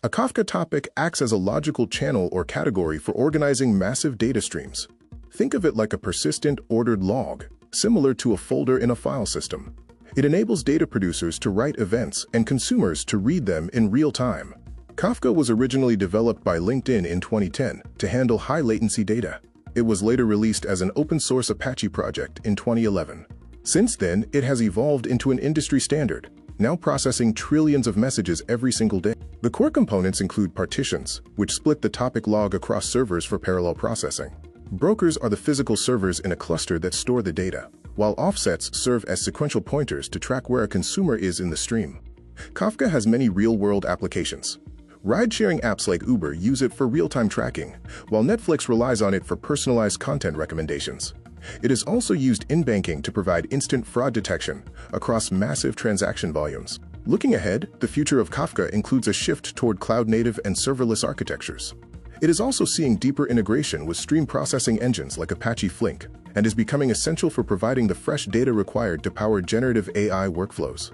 A Kafka topic acts as a logical channel or category for organizing massive data streams. Think of it like a persistent, ordered log, similar to a folder in a file system. It enables data producers to write events and consumers to read them in real time. Kafka was originally developed by LinkedIn in 2010 to handle high-latency data. It was later released as an open-source Apache project in 2011. Since then, it has evolved into an industry standard, now processing trillions of messages every single day. The core components include partitions, which split the topic log across servers for parallel processing. Brokers are the physical servers in a cluster that store the data, while offsets serve as sequential pointers to track where a consumer is in the stream. Kafka has many real-world applications. Ride-sharing apps like Uber use it for real-time tracking, while Netflix relies on it for personalized content recommendations. It is also used in banking to provide instant fraud detection across massive transaction volumes. Looking ahead, the future of Kafka includes a shift toward cloud-native and serverless architectures. It is also seeing deeper integration with stream processing engines like Apache Flink, and is becoming essential for providing the fresh data required to power generative AI workflows.